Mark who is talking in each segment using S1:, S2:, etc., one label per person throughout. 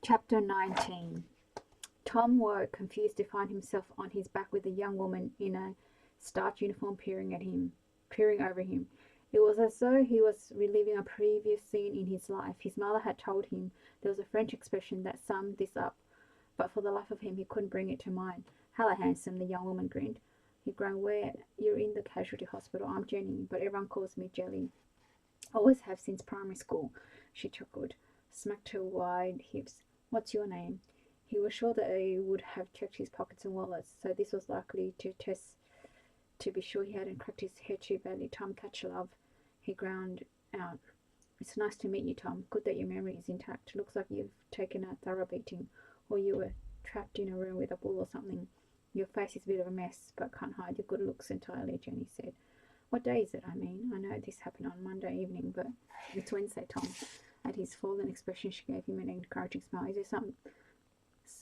S1: Chapter 19. Tom woke, confused to find himself on his back with a young woman in a starched uniform peering over him. It was as though he was reliving a previous scene in his life. His mother had told him there was a French expression that summed this up, but for the life of him he couldn't bring it to mind. "Hello, handsome," the young woman grinned. He groaned. "Where? You're in the casualty hospital. I'm Jenny, but everyone calls me Jelly. Always have since primary school." She chuckled, smacked her wide hips. "What's your name?" He was sure that they would have checked his pockets and wallets, so this was likely to test to be sure he hadn't cracked his head too badly. "Tom Catchlove," he ground out. "It's nice to meet you, Tom. Good that your memory is intact. Looks like you've taken a thorough beating, or you were trapped in a room with a bull or something. Your face is a bit of a mess, but can't hide your good looks entirely," Jenny said. "What day is it? I mean, I know this happened on Monday evening, but it's Wednesday, Tom." At his fallen expression, she gave him an encouraging smile.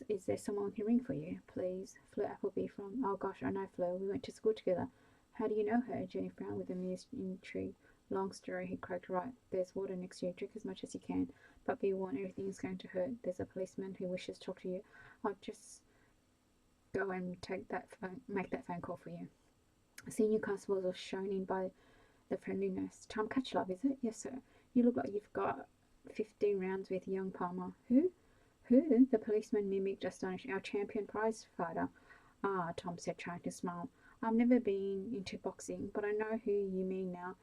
S1: Is there someone who can ring for you, please?" "Fleur Appleby from—" "Oh gosh, I know Fleur. We went to school together." "How do you know her?" Jenny frowned with amused intrigue. "Long story," he croaked. "Right, there's water next to you. Drink as much as you can, but be warned, everything is going to hurt. There's a policeman who wishes to talk to you. I'll just go and make that phone call for you." A senior constable was shown in by the friendly nurse. "Tom Catchlove, is it?" "Yes, sir." "You look like you've got 15 rounds with young Palmer." "Who?" "Who?" The policeman mimicked astonishment. "Our champion prize fighter." "Ah," Tom said, trying to smile. "I've never been into boxing, but I know who you mean now.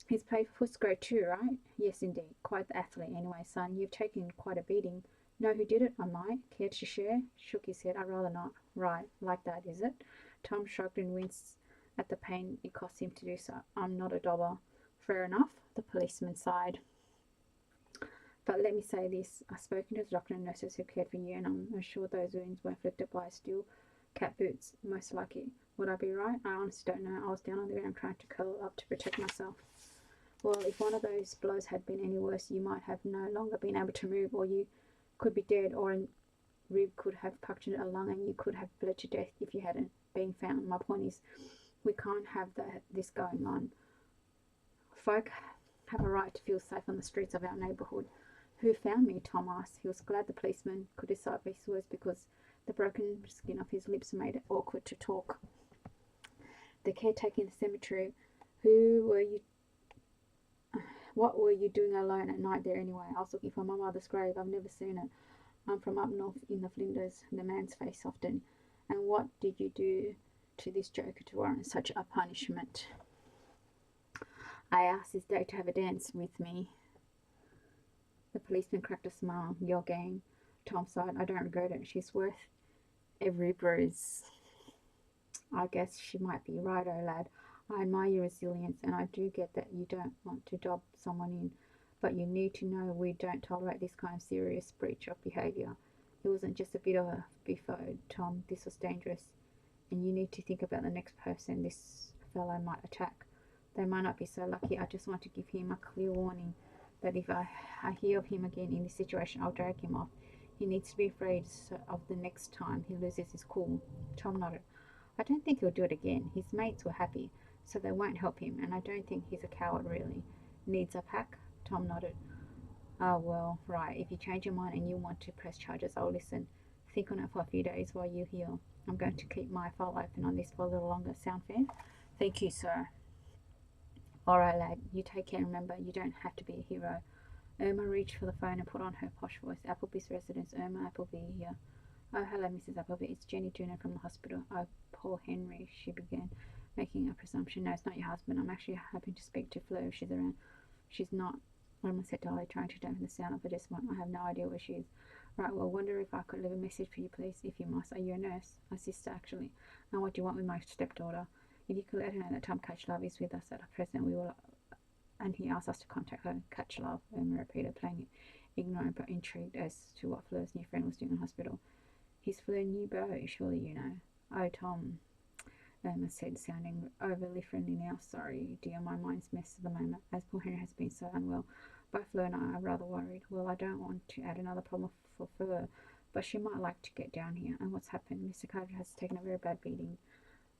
S1: He's played for Footscray too, right?" "Yes, indeed. Quite the athlete. Anyway, son, you've taken quite a beating." "Know who did it? I might. Care to share?" Shook his head. "I'd rather not." "Right. Like that, is it?" Tom shrugged and winced at the pain it cost him to do so. "I'm not a dobber." "Fair enough." The policeman sighed. "But let me say this. I've spoken to the doctor and nurses who cared for you, and I'm sure those wounds were inflicted by steel cat boots. Most likely. Would I be right? I honestly don't know. I was down on the ground trying to curl up to protect myself." "Well, if one of those blows had been any worse, you might have no longer been able to move, or you could be dead, or a rib could have punctured a lung, and you could have bled to death if you hadn't been found. My point is, we can't have this going on. Folk have a right to feel safe on the streets of our neighbourhood." "Who found me?" Tom asked. He was glad the policeman could decipher his words because the broken skin of his lips made it awkward to talk. "The caretaker in the cemetery." "Who were you? What were you doing alone at night there anyway?" "I was looking for my mother's grave. I've never seen it. I'm from up north in the Flinders." The man's face softened. "And what did you do to this joker to warrant such a punishment?" "I asked his date to have a dance with me." The policeman cracked a smile. "Your game." Tom sighed. "I don't regret it. She's worth every bruise." "I guess she might be right, oh lad. I admire your resilience, and I do get that you don't want to dob someone in, but you need to know we don't tolerate this kind of serious breach of behaviour. It wasn't just a bit of a biffo, Tom. This was dangerous, and you need to think about the next person this fellow might attack. They might not be so lucky. I just want to give him a clear warning that if I hear of him again in this situation, I'll drag him off. He needs to be afraid of the next time he loses his cool." Tom nodded. "I don't think he'll do it again. His mates were happy, so they won't help him, and I don't think he's a coward really." "Needs a pack?" Tom nodded. "Ah, well, right. If you change your mind and you want to press charges, I'll listen. Think on it for a few days while you heal. I'm going to keep my file open on this for a little longer. Sound fair?" "Thank you, sir." "All right, lad. You take care. Remember, you don't have to be a hero." Irma reached for the phone and put on her posh voice. "Appleby's residence. Irma Appleby here." "Oh, hello, Mrs. Appleby. It's Jenny Dooner from the hospital." "Oh, poor Henry," she began, making a presumption. "No, it's not your husband. I'm actually hoping to speak to Fleur if she's around." "She's not," Irma said dully, trying to dampen the sound of the disappointment. "I have no idea where she is." "Right, well, wonder if I could leave a message for you, please, if you must." "Are you a nurse?" "A sister, actually." "And what do you want with my stepdaughter?" "If you could let her know that Tom Catchlove is with us at present, we will, and he asked us to contact her." "Catchlove," Irma repeated, playing it ignorant but intrigued as to what Fleur's new friend was doing in the hospital. "He's Fleur new beau, surely you know." "Oh, Tom," Irma said, sounding overly friendly now. "Sorry, dear, my mind's messed at the moment, as poor Henry has been so unwell. Both Fleur and I are rather worried." "Well, I don't want to add another problem for Fleur, but she might like to get down here." "And what's happened?" "Mr. Carter has taken a very bad beating."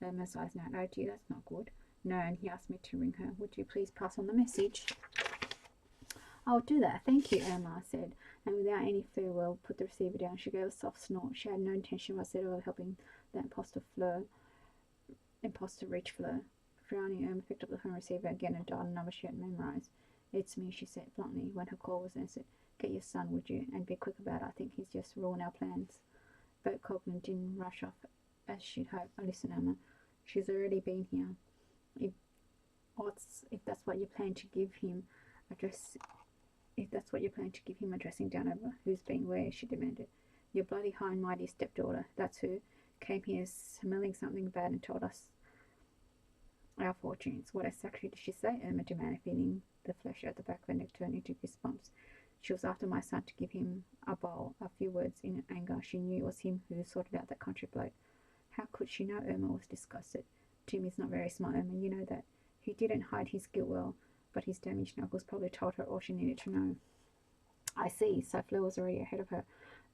S1: Irma's eyes narrowed. "Oh dear, that's not good." "No, and he asked me to ring her. Would you please pass on the message?" "I'll do that, thank you," Irma said, and without any farewell put the receiver down. She gave a soft snort. She had no intention whatsoever of helping the imposter reach Fleur. Frowning, Irma picked up the phone receiver again and dialed a number she had memorized. "It's me," she said bluntly when her call was answered. "Get your son, would you? And be quick about it. I think he's just ruined our plans." Bert Coglan didn't rush off as she'd hoped. "Listen, Irma, she's already been here. If that's what you plan to give him address, if that's what you plan to give him a dressing down over, who's been where?" she demanded. "Your bloody high and mighty stepdaughter. That's who. Came here smelling something bad and told us our fortunes." "What exactly did she say?" Irma demanded, feeling the flesh at the back of her neck turn into goosebumps. "She was after my son to give him a bowl." A few words in anger. She knew it was him who sorted out that country bloke. How could she know? Irma was disgusted. "Jimmy's not very smart, Irma, you know that. He didn't hide his guilt well, but his damaged knuckles probably told her all she needed to know." "I see." So Fleur was already ahead of her.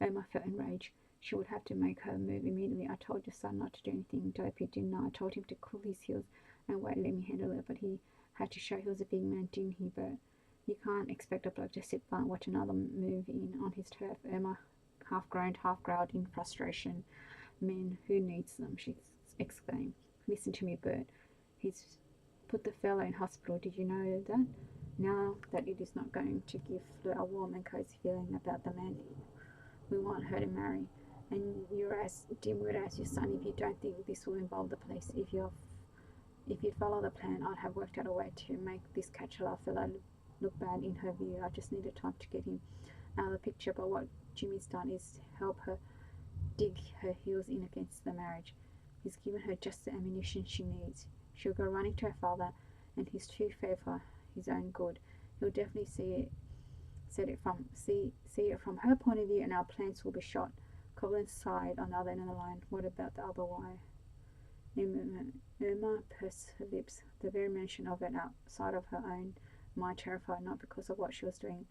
S1: Irma felt enraged. She would have to make her move immediately. "I told your son not to do anything, dopey, didn't I? I told him to cool his heels and wait, let me handle it, but he had to show he was a big man, didn't he, Bert? You can't expect a bloke to sit by and watch another move in on his turf." Irma half groaned, half growled in frustration. "Men, who needs them?" she exclaimed. "Listen to me, Bert. He's put the fellow in hospital. Did you know that? Now that it is not going to give Fleur a warm and cozy feeling about the man we want her to marry. And you're as dim-witted as your son if you don't think this will involve the police. If you'd follow the plan, I'd have worked out a way to make this catch-a-law fellow look bad in her view. I just needed time to get him out of the picture, but what Jimmy's done is help her dig her heels in against the marriage. He's given her just the ammunition she needs. She'll go running to her father, and he's too fair for his own good. He'll definitely see it from her point of view, and our plans will be shot." Coughlin sighed on the other end of the line. "What about the other wife?" Irma pursed her lips. The very mention of it outside of her own mind terrified, not because of what she was doing.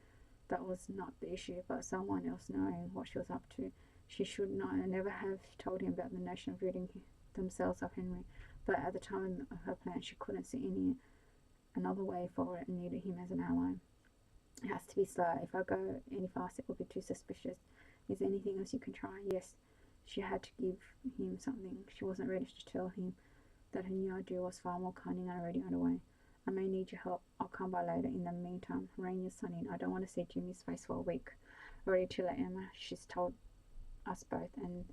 S1: That was not the issue, but someone else knowing what she was up to. She should never have told him about the notion of ridding themselves of Henry, but at the time of her plan she couldn't see any another way forward and needed him as an ally. "It has to be slow. If I go any faster, it will be too suspicious. Is there anything else you can try?" Yes. She had to give him something. She wasn't ready to tell him that her new idea was far more cunning and already underway. "I may need your help. I'll come by later. In the meantime, rein your son in. I don't want to see Jimmy's face for a week." "Already too late, Emma. She's told us both, and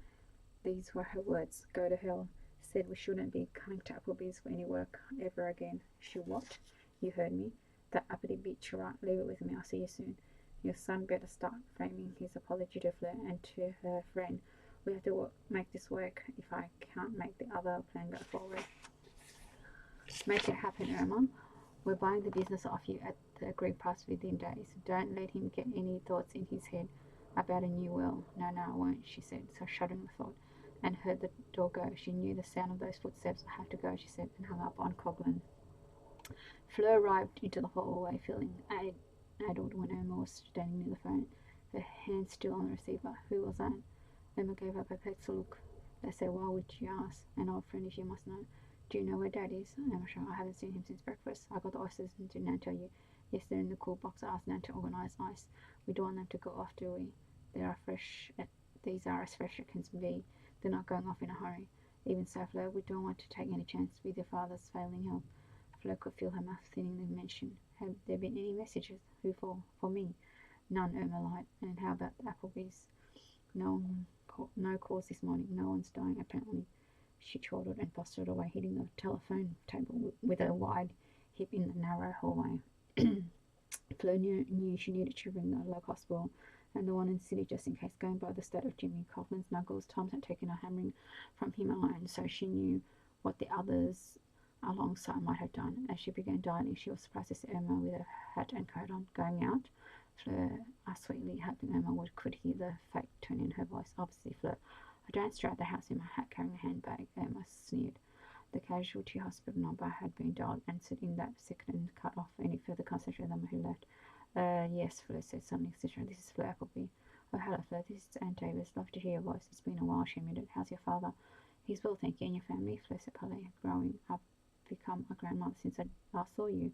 S1: these were her words. Go to hell. Said we shouldn't be coming to Applebee's for any work ever again." "She what?" "You heard me. That uppity bitch. Right, leave it with me. I'll see you soon. Your son better start framing his apology to Fleur and to her friend. We have to make this work if I can't make the other plan go forward." "Make it happen, Irma. We're buying the business off you at the agreed price within days. Don't let him get any thoughts in his head about a new will." "No, I won't," she said, so shuddering the thought, and heard the door go. She knew the sound of those footsteps. "I have to go," she said, and hung up on Coghlan. Fleur arrived into the hallway, feeling addled when Irma was standing near the phone, her hand still on the receiver. "Who was that?" Irma gave a perplexed look. "They say, why would you ask? An old friend, if you must know." "Do you know where Dad is?" "I'm sure. I haven't seen him since breakfast. I got the oysters, and did Nan tell you?" "Yes, they're in the cool box. I asked Nan to organise ice. We don't want them to go off, do we? These are as fresh as can be. They're not going off in a hurry." "Even so, Fleur, we don't want to take any chance with your father's failing health." Fleur could feel her mouth thinning the mention. "Have there been any messages? Who for?" "For me." "None," Irma lied. "And how about the Applebee's?" No calls this morning. No one's dying, apparently." She chortled and bustled away, hitting the telephone table with a wide hip in the narrow hallway. Fleur knew she needed to ring the local hospital and the one in the city just in case, going by the state of Jimmy Coughlin's knuckles. Tom had taken her hammering from him alone, so she knew what the others alongside might have done. As she began dialing, she was surprised to see Irma with her hat and coat on, going out. Fleur asked sweetly, hoping Irma could hear the fake tone in her voice. "Obviously, Fleur. I don't stray at the house in my hat carrying a handbag," Irma sneered. The casualty hospital number had been dialed, answered in that second, and cut off any further conversation with Emma, who left. Yes," Fleur said suddenly, etc. "This is Fleur Appleby." "Oh, hello, Fleur. This is Aunt Davis. Love to hear your voice. It's been a while," she admitted. "How's your father?" "He's well, thank you. And your family?" Fleur said politely. "Growing. I've become a grandmother since I last saw you."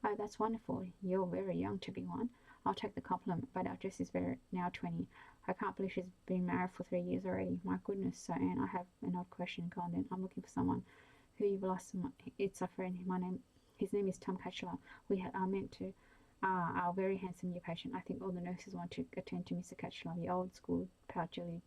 S1: "Oh, that's wonderful. You're very young to be one. I'll take the compliment, but our Jess is very now 20. I can't believe she's been married for 3 years already. My goodness. So, Anne, I have an odd question. Go on then. I'm looking for someone who you've lost. It's a friend. His name is Tom Catchler. We are meant to. Our very handsome new patient. I think all the nurses want to attend to Mr. Catchler. The old school pal Jelly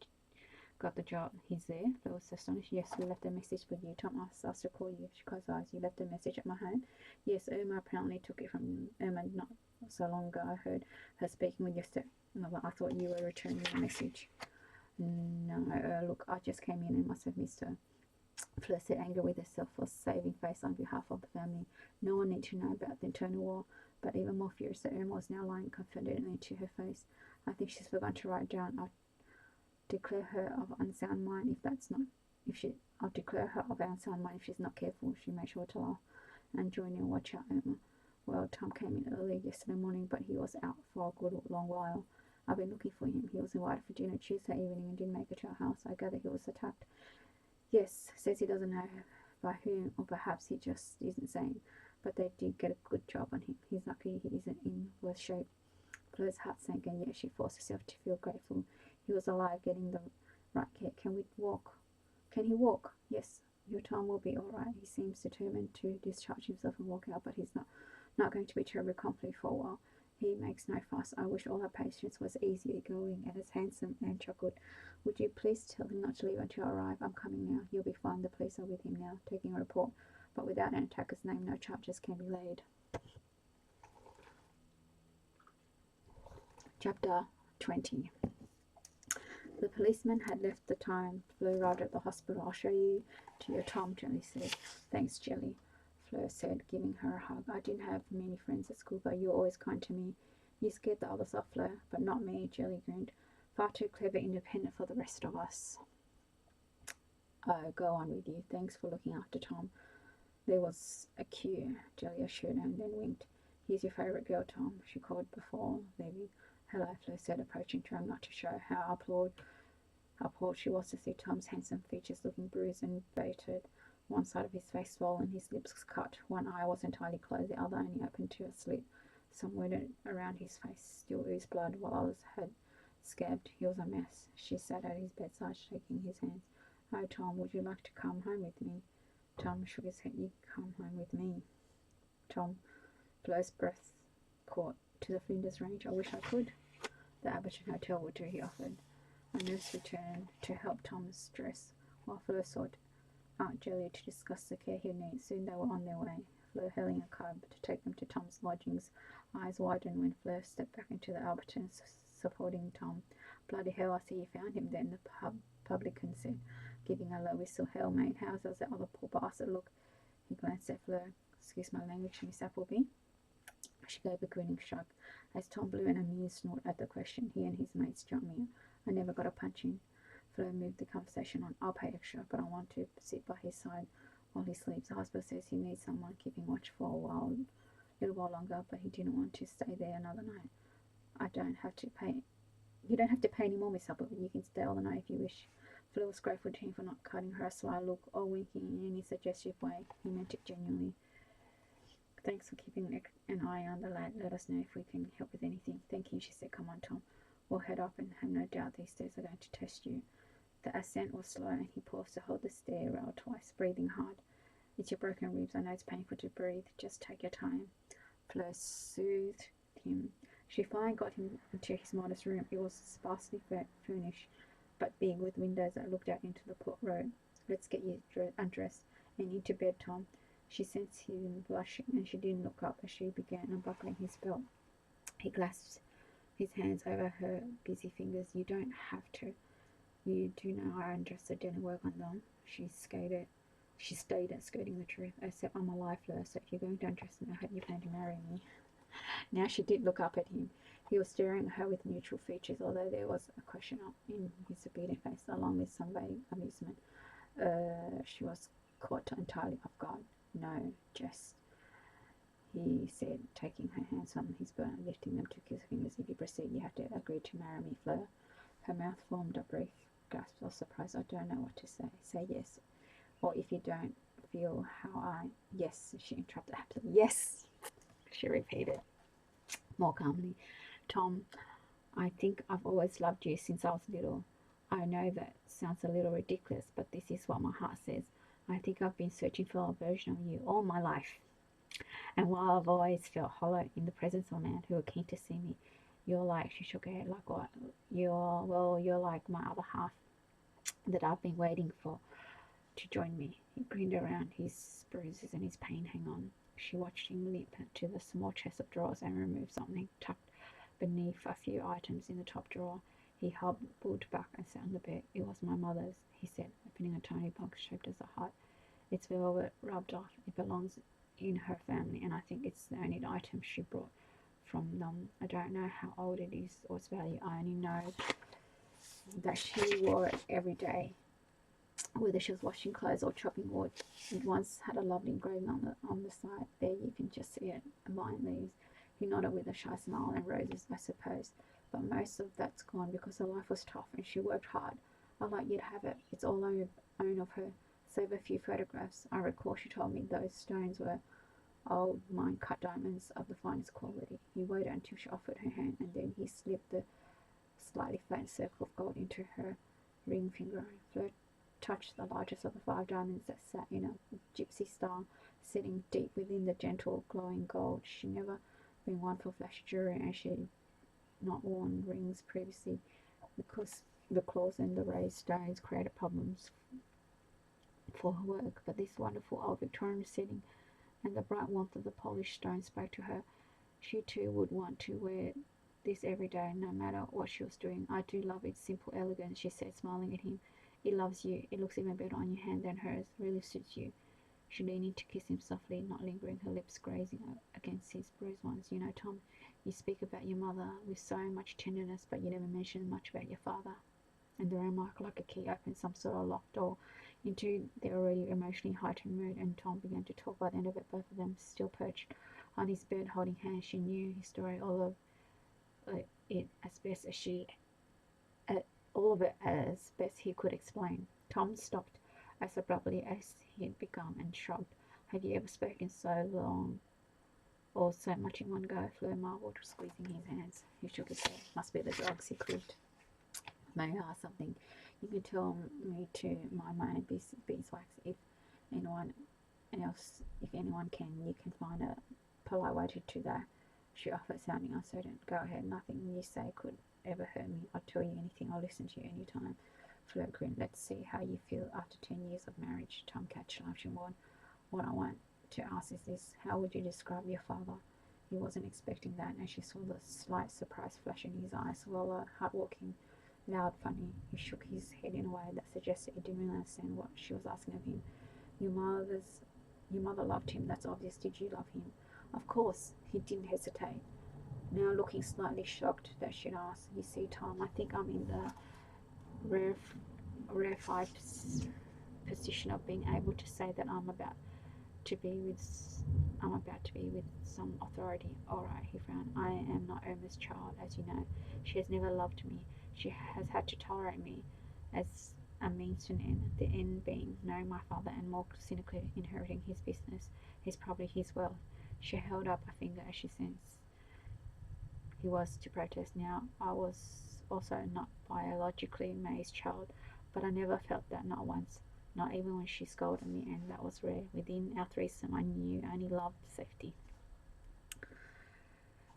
S1: got the job. He's there. I was astonished. Yes, we left a message for you. Tom asked us to call you. She closed her eyes. You left a message at my home? Yes, Irma apparently took it from Irma not so long ago. I heard her speaking with your stepmother. I thought you were returning the message. No, look, I just came in and must have missed her. Fleur said, anger with herself for saving face on behalf of the family. No one need to know about the internal war, but even more furious that Irma was now lying confidently to her face. I think she's forgotten to write down. I'll declare her of unsound mind I'll declare her of unsound mind if she's not careful. She made sure to laugh and join in. Watch out, Irma. Well, Tom came in early yesterday morning, but he was out for a good long while. I've been looking for him. He was invited for dinner Tuesday evening and didn't make it to our house. I gather he was attacked. Yes, says he doesn't know by whom, or perhaps he just isn't saying, but they did get a good job on him. He's lucky he isn't in worse shape. Fleur's heart sank, and yet she forced herself to feel grateful. He was alive, getting the right care. Can we walk? Can he walk? Yes, your Tom will be all right. He seems determined to discharge himself and walk out, but he's not going to be terribly comfortable for a while. He makes no fuss. I wish all our patients was easygoing and as handsome. Anne chuckled. Would you please tell him not to leave until I arrive? I'm coming now. You'll be fine. The police are with him now, taking a report. But without an attacker's name, no charges can be laid. Chapter 20. The policeman had left the time. Fleur arrived at the hospital. I'll show you to your Tom, Jelly said. Thanks, Jelly, Fleur said, giving her a hug. I didn't have many friends at school, but you were always kind to me. You scared the others off, Fleur, but not me, Jelly grinned. Far too clever, independent for the rest of us. Oh, go on with you. Thanks for looking after Tom. There was a queue, Jelly assured her and then winked. Here's your favourite girl, Tom, she called before leaving. Hello, Fleur said, approaching, trying not to show how appalled she was to see Tom's handsome features looking bruised and battered. One side of his face swollen, his lips cut. One eye was entirely closed, the other only open to a slit. Some wound around his face still oozed blood, while others had scabbed. He was a mess. She sat at his bedside, shaking his hands. Oh, Tom, would you like to come home with me? Tom shook his head. You come home with me. Tom, Fleur's breath caught to the Flinders Range. I wish I could. The Abberton Hotel would do, he offered. A nurse returned to help Thomas dress, while Fleur sought Aunt Jelly to discuss the care he needed. Soon they were on their way, Fleur hailing a cab to take them to Tom's lodgings. Eyes widened when Fleur stepped back into the Alberton, supporting Tom. Bloody hell, I see you found him then, the publican said, giving a low whistle. Hell, mate, how does that other poor bastard look? He glanced at Fleur. Excuse my language, Miss Appleby. She gave a grinning shrug, as Tom blew an amused snort at the question. He and his mates jumped me. I never got a punch in. Fleur moved the conversation on. I'll pay extra, but I want to sit by his side while he sleeps. The hospital says he needs someone keeping watch for a little while longer, but he didn't want to stay there another night. I don't have to pay. You don't have to pay any more, Miss Appleby. You can stay all the night if you wish. Fleur was grateful to him for not cutting her a sly look or winking in any suggestive way. He meant it genuinely. Thanks for keeping an eye on the lad. Let us know if we can help with anything. Thank you, she said. Come on, Tom. We'll head up and have no doubt these stairs are going to test you. The ascent was slow and he paused to hold the stair rail twice, breathing hard. It's your broken ribs. I know it's painful to breathe. Just take your time. Fleur soothed him. She finally got him into his modest room. It was sparsely furnished, but big, with windows that looked out into the port road. Let's get you undressed and into bed, Tom. She sensed him blushing, and she didn't look up as she began unbuckling his belt. He clasped his hands over her busy fingers. You don't have to. You do know I undressed her, didn't work on them. She stayed at skirting the truth. Except I'm alive, Fleur, so if you're going to undress me, I hope you plan to marry me. Now she did look up at him. He was staring at her with neutral features, although there was a question in his obedient face, along with some vague amusement. She was caught entirely off guard. No, Jess, he said, taking her hands from his burn and lifting them to kiss her fingers. If you proceed, you have to agree to marry me, Fleur. Her mouth formed a brief gasp of surprise. I don't know what to say. Say yes. Or if you don't feel how I... Yes, she interrupted. Absolutely. Yes, she repeated more calmly. Tom, I think I've always loved you since I was little. I know that sounds a little ridiculous, but this is what my heart says. I think I've been searching for a version of you all my life. And while I've always felt hollow in the presence of a man who was keen to see me, you're like, she shook her head, like what? You're like my other half that I've been waiting for to join me. He grinned around his bruises and his pain. Hang on. She watched him leap to the small chest of drawers and remove something tucked beneath a few items in the top drawer. He hobbled back and sat on the bed. It was my mother's, he said, opening a tiny box shaped as a heart. It's velvet rubbed off. It belongs in her family, and I think it's the only item she brought from them. I don't know how old it is or its value. I only know that she wore it every day, whether she was washing clothes or chopping wood. It once had a lovely engraving on the side. There you can just see it, vine leaves. He nodded with a shy smile. And roses, I suppose. But most of that's gone because her life was tough and she worked hard. I'd like you to have it. It's all I own of her, save a few photographs. I recall she told me those stones were old mine-cut diamonds of the finest quality. He waited until she offered her hand, and then he slipped the slightly faint circle of gold into her ring finger. Fleur touched the largest of the 5 diamonds that sat in a gypsy style, sitting deep within the gentle, glowing gold. She never been one for flashy jewelry, and she had not worn rings previously because the claws and the raised stones created problems for her work. But this wonderful old Victorian setting and the bright warmth of the polished stone spoke to her. She too would want to wear this every day, no matter what she was doing. I do love its simple elegance, she said, smiling at him. It loves you. It looks even better on your hand than hers. Really suits you. She leaned in to kiss him softly, not lingering, her lips grazing against his bruised ones. You know, Tom, you speak about your mother with so much tenderness, but you never mention much about your father. And the remark, like a key, opened some sort of locked door into their already emotionally heightened mood, and Tom began to talk. By the end of it, both of them still perched on his bed, holding hands. She knew his story, all of it as best as all of it as best he could explain. Tom stopped as abruptly as he had begun and shrugged. Have you ever spoken so long or so much in one go? Fleur marvelled, squeezing his hands. He shook his head. Must be the drugs, he clicked. May I ask something? You can tell me to mind my own beeswax. If anyone can, you can find a polite way to do that. She offered, sounding uncertain. Go ahead. Nothing you say could ever hurt me. I'll tell you anything. I'll listen to you anytime. Fleur grinned. Let's see how you feel after 10 years of marriage. Tom catch laughed. What I want to ask is this. How would you describe your father? He wasn't expecting that, and she saw the slight surprise flash in his eyes. Well, hardworking, loud, funny. He shook his head in a way that suggested he didn't really understand what she was asking of him. Your mother loved him, that's obvious. Did you love him? Of course. He didn't hesitate, now looking slightly shocked that she'd asked. You see, Tom, I think I'm in the rarefied position of being able to say that I'm about to be with some authority. All right, he frowned. I am not Irma's child, as you know. She has never loved me. She has had to tolerate me as a means to an end, the end being knowing my father and more cynically inheriting his business, his property, his wealth. She held up a finger as she sensed he was to protest. Now, I was also not biologically May's child, but I never felt that, not once, not even when she scolded me, and that was rare. Within our threesome, I knew only love, safety.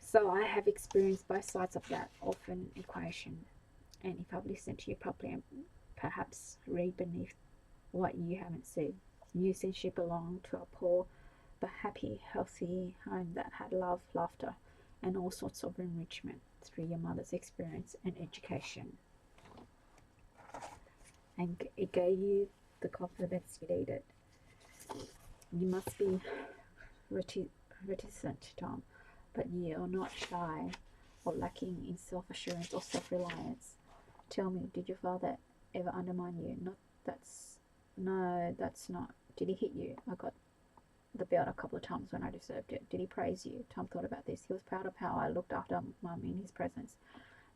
S1: So I have experienced both sides of that orphan equation, and if I've listened to you properly and perhaps read beneath what you haven't said, knew since she belonged to a poor but happy, healthy home that had love, laughter, and all sorts of enrichment through your mother's experience and education. And it gave you the confidence you needed. You must be reticent, Tom, but you're not shy or lacking in self-assurance or self-reliance. Tell me, did your father ever undermine you? No, that's not. Did he hit you? I got the belt a couple of times when I deserved it. Did he praise you? Tom thought about this. He was proud of how I looked after Mum in his presence.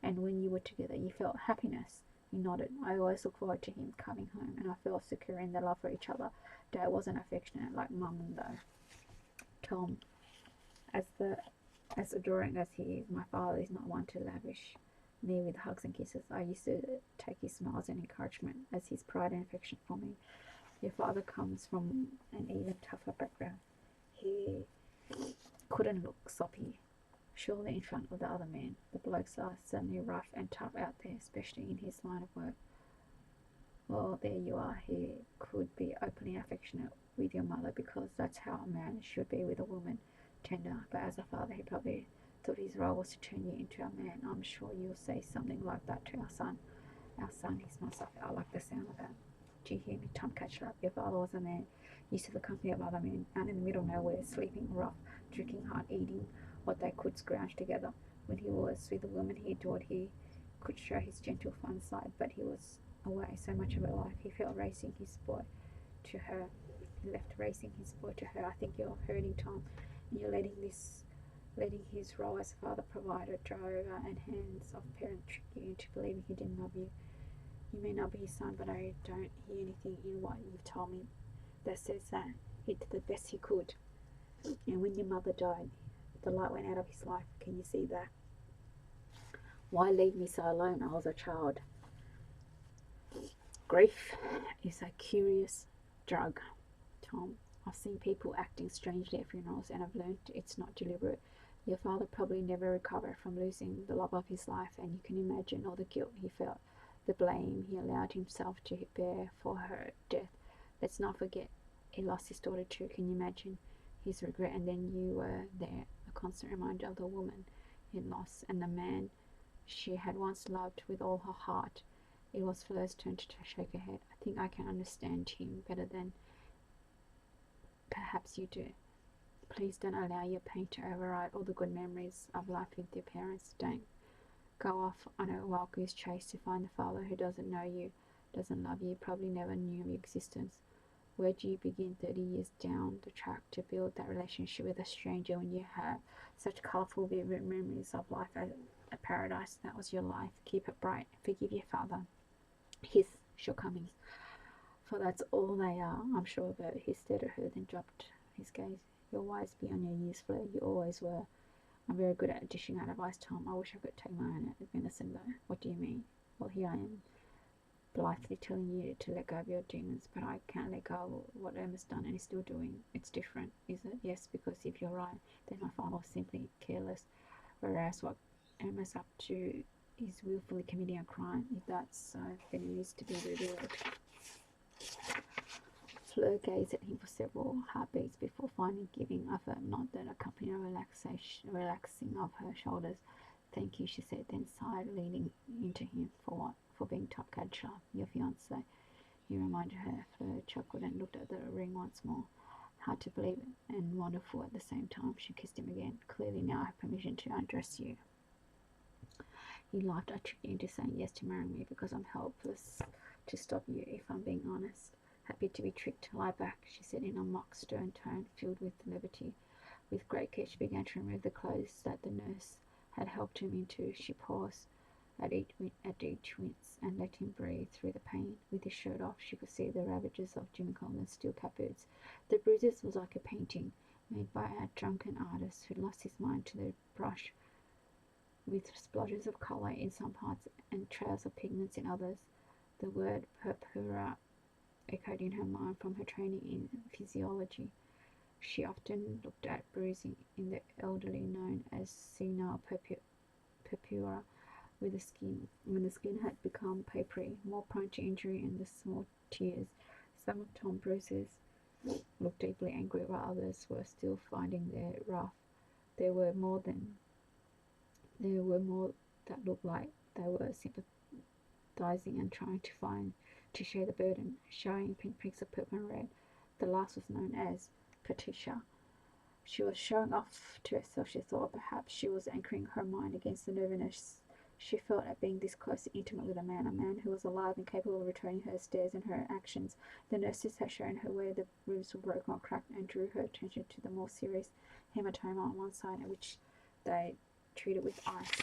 S1: And when you were together, you felt happiness. He nodded. I always looked forward to him coming home, and I felt secure in their love for each other. Dad wasn't affectionate like Mum, though. Tom, as the As adoring as he is, my father is not one to lavish me with hugs and kisses. I used to take his smiles and encouragement as his pride and affection for me. Your father comes from an even tougher background. He couldn't look soppy, surely in front of the other men. The blokes are certainly rough and tough out there, especially in his line of work. Well, there you are. He could be openly affectionate with your mother because that's how a man should be with a woman, tender. But as a father, he probably thought his role was to turn you into a man. I'm sure you'll say something like that to our son. Our son, he smells like it. I like the sound of that. Do you hear me, Tom Catcher? Your father was a man, used to the company of other men, out in the middle of nowhere, sleeping rough, drinking hard, eating what they could scrounge together. When he was with the woman he adored, he could show his gentle, fun side, but he was away so much of her life. He felt racing his boy to her. He left racing his boy to her. I think you're hurting, Tom, and you're letting his role as father, provider, driver, and hands of parent trick you into believing he didn't love you. You may not be his son, but I don't hear anything in what you've told me that says that he did the best he could. And when your mother died, the light went out of his life. Can you see that? Why leave me so alone? I was a child. Grief is a curious drug, Tom. I've seen people acting strangely at funerals and I've learned it's not deliberate. Your father probably never recovered from losing the love of his life, and you can imagine all the guilt he felt, the blame he allowed himself to bear for her death. Let's not forget he lost his daughter too. Can you imagine his regret? And then you were there, a constant reminder of the woman he lost and the man she had once loved with all her heart. It was Fleur's turn to shake her head. I think I can understand him better than perhaps you do. Please don't allow your pain to override all the good memories of life with your parents. Don't go off on a wild goose chase to find the father who doesn't know you, doesn't love you, probably never knew of your existence. Where do you begin 30 years down the track to build that relationship with a stranger when you have such colourful, vivid memories of life as a paradise? That was your life. Keep it bright. Forgive your father his shortcomings, for that's all they are, I'm sure. But he stared at her, then dropped his gaze. You're wise beyond your years, Fleur. You always were. I'm very good at dishing out advice, Tom. I wish I could take my own venison, though. What do you mean? Well, here I am, blithely telling you to let go of your demons, but I can't let go of what Irma's done and is still doing. It's different, is it? Yes, because if you're right, then my father was simply careless, whereas what Irma's up to is willfully committing a crime. If that's so, then it needs to be revealed. Fleur gazed at him for several heartbeats before finally giving a firm nod that accompanied a relaxing of her shoulders. Thank you, she said, then sighed, leaning into him. For what? For being top catcher, your fiancé. He reminded her. Fleur chuckled and looked at the ring once more. Hard to believe and wonderful at the same time. She kissed him again. Clearly now I have permission to undress you. He laughed. I tricked you into saying yes to marry me because I'm helpless to stop you, if I'm being honest. Happy to be tricked. Lie back, she said in a mock stern tone filled with levity. With great care she began to remove the clothes that the nurse had helped him into. She paused at each wince and let him breathe through the pain. With his shirt off, she could see the ravages of Jimmy Coleman's steel-cap boots. The bruises was like a painting made by a drunken artist who lost his mind to the brush, with splotches of colour in some parts and trails of pigments in others. The word purpura echoed in her mind from her training in physiology. She often looked at bruising in the elderly known as senile purpura, when the skin had become papery, more prone to injury and the small tears. Some of Tom's bruises looked deeply angry, while others were still finding their wrath. There were more that looked like they were sympathizing and trying to share the burden, showing pinpricks of purple and red. The last was known as Patricia. She was showing off to herself, she thought. Perhaps she was anchoring her mind against the nervousness she felt at being this close and intimate with a man who was alive and capable of returning her stares and her actions. The nurses had shown her where the ribs were broken or cracked and drew her attention to the more serious hematoma on one side, which they treated with ice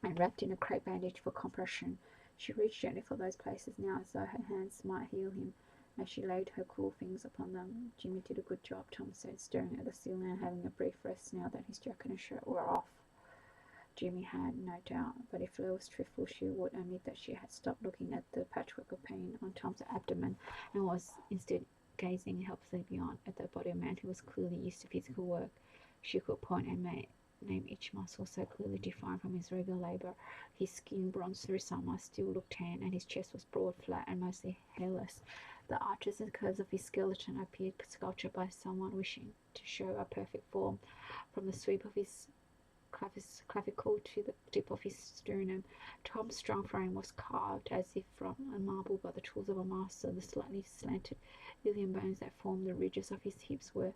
S1: and wrapped in a crepe bandage for compression. She reached gently for those places now, as though her hands might heal him. as she laid her cool fingers upon them. Jimmy did a good job, Tom said, staring at the ceiling and having a brief rest now that his jacket and shirt were off. Jimmy had no doubt, but if Fleur was truthful, she would admit that she had stopped looking at the patchwork of pain on Tom's abdomen and was instead gazing helplessly beyond at the body of a man who was clearly used to physical work. She could point and name each muscle so clearly defined from his regular labour. His skin, bronzed through summer, still looked tan, and his chest was broad, flat, and mostly hairless. The arches and curves of his skeleton appeared sculptured by someone wishing to show a perfect form. From the sweep of his clavicle to the tip of his sternum, Tom's strong frame was carved as if from a marble by the tools of a master. The slightly slanted ilium bones that formed the ridges of his hips were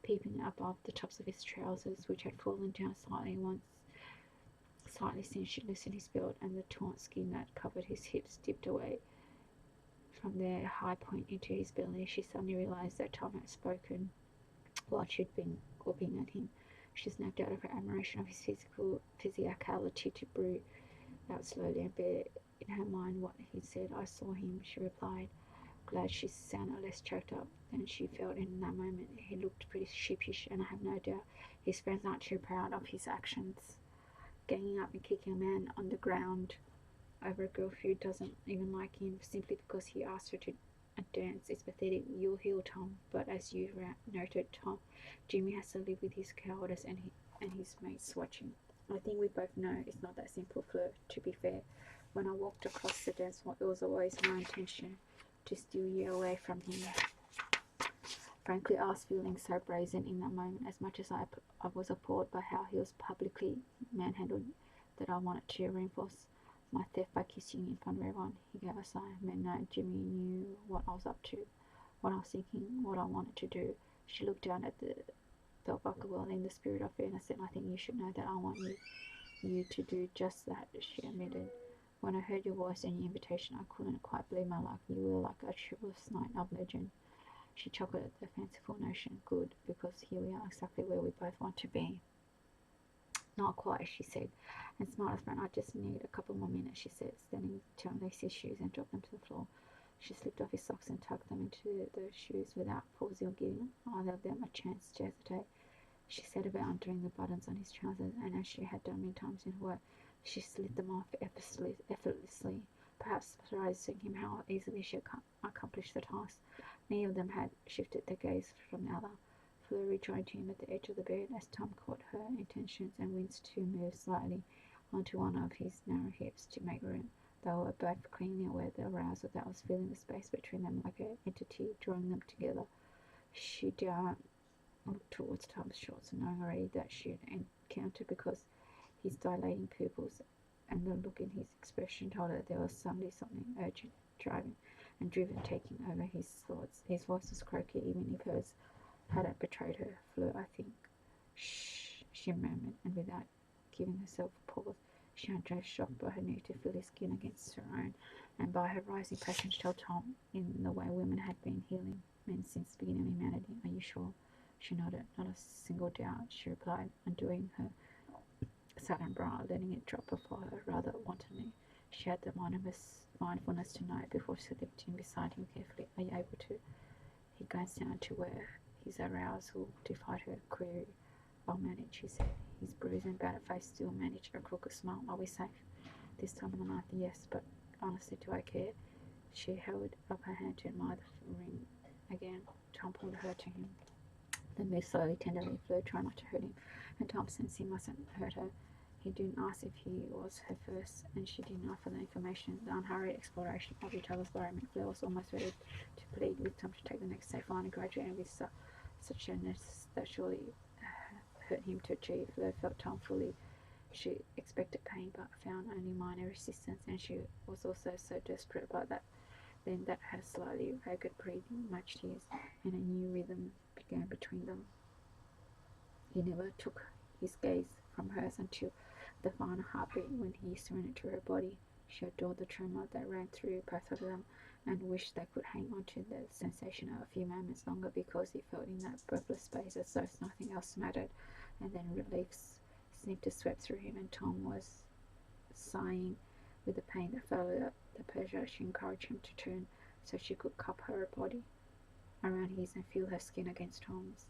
S1: peeping above the tops of his trousers, which had fallen down slightly since she loosened his belt, and the taut skin that covered his hips dipped away from their high point into his belly. She suddenly realized that Tom had spoken while she'd been gawping at him. She snapped out of her admiration of his physicality to brew out slowly and bear in her mind what he'd said. "I saw him," she replied, glad she sounded less choked up than she felt in that moment. He looked pretty sheepish, and I have no doubt his friends aren't too proud of his actions. Ganging up and kicking a man on the ground over a girl who doesn't even like him simply because he asked her to dance is pathetic. You'll heal, Tom, but as you noted, Jimmy has to live with his cowardice and his mates watching. I think we both know it's not that simple, Fleur. To be fair, when I walked across the dance floor, it was always my intention to steal you away from him. Frankly, I was feeling so brazen in that moment, as much as I was appalled by how he was publicly manhandled, that I wanted to reinforce my theft by kissing you in front of everyone. He gave a sigh. No, Jimmy knew what I was up to, what I was thinking, what I wanted to do. She looked down at the belt buckle. Well, in the spirit of fairness, and I think you should know that I want you to do just that, she admitted. When I heard your voice and your invitation, I couldn't quite believe my luck. You were like a chivalrous knight of legend. She chuckled at the fanciful notion. Good, because here we are exactly where we both want to be. Not quite, she said, and smiled as friend. I just need a couple more minutes, she said, standing to unlace his shoes and drop them to the floor. She slipped off his socks and tucked them into the shoes without pausing or giving either of them a chance to hesitate. She set about undoing the buttons on his trousers, and as she had done many times in her work, she slid them off effortlessly, perhaps surprising him how easily she accomplished the task. Neither of them had shifted their gaze from the other. Fleur rejoined him at the edge of the bed as Tom caught her intentions and winced to move slightly onto one of his narrow hips to make room. They were both keenly aware of the arousal that was filling the space between them like an entity drawing them together. She looked towards Tom's shorts, knowing already that she had encountered because his dilating pupils and the look in his expression told her there was something urgent, driven taking over his thoughts. His voice was croaky, even if hers hadn't betrayed her. Fleur, I think. Shh, she murmured, and without giving herself a pause, she undressed, shocked by her need to feel his skin against her own, and by her rising passion to tell Tom in the way women had been healing men since the beginning of humanity. Are you sure? She nodded. Not a single doubt, she replied, undoing her satin bra, letting it drop before her rather wantonly. She had the mindfulness to know it before slipping beside him carefully. Are you able to? He glanced down to where his arousal defied her query. I'll manage, he said. His bruised and battered face still managed a crooked smile. Are we safe? This time of the night, yes, but honestly, do I care? She held up her hand to admire the ring again. Tom pulled her to him. Then moved slowly, tenderly. Fleur tried not to hurt him, and Tom sensed he mustn't hurt her. He didn't ask if he was her first, and she didn't offer the information. The unhurried exploration of each other's environment. Fleur was almost ready to plead with Tom to take the next step, finally graduating with such gentleness that surely hurt him to achieve. Fleur felt Tom fully. She expected pain, but found only minor resistance, and she was also so desperate by that then that her slightly ragged breathing matched his, and a new rhythm began between them. He never took his gaze from hers until the final heartbeat, when he surrendered to her body. She adored the tremor that ran through both of them, and wished they could hang on to the sensation a few moments longer, because he felt in that breathless space as though nothing else mattered. And then relief seemed to sweep through him, and Tom was sighing with the pain that followed the pleasure. She encouraged him to turn so she could cup her body around his and feel her skin against Tom's.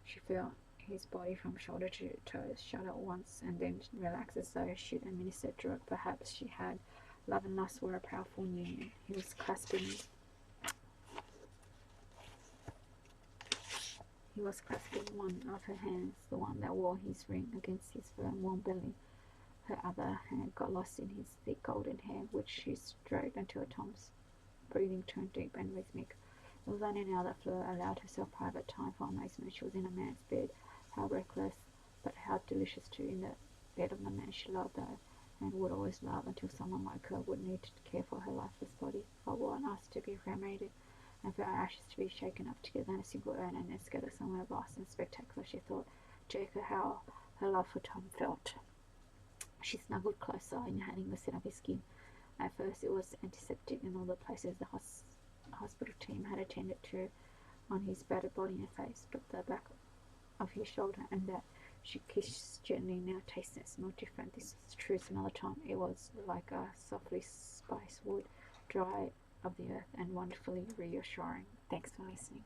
S1: She felt his body from shoulder to toes shudder once and then relax as though she'd administered a drug. Perhaps she had. Love and lust were a powerful union. He was clasping one of her hands, the one that wore his ring, against his firm, warm belly. Her other hand got lost in his thick golden hair, which she stroked until Tom's breathing turned deep and rhythmic. It was only now that Fleur allowed herself private time for amazement. She was in a man's bed. How reckless, but how delicious too, in the bed of the man she loved, though, and would always love, until someone like her would need to care for her lifeless body. But what on earth to be cremated, and for her ashes to be shaken up together in a single urn and then scattered somewhere vast and spectacular, she thought. Jacob, how her love for Tom felt. She snuggled closer, inhaling the scent of his skin. At first it was antiseptic in all the places the hospital team had attended to on his battered body and face, but the back of his shoulder and that she kissed gently now tasted and smelled different. This was the true smell of Tom. It was like a softly spiced wood, dry of the earth, and wonderfully reassuring. Thanks for listening.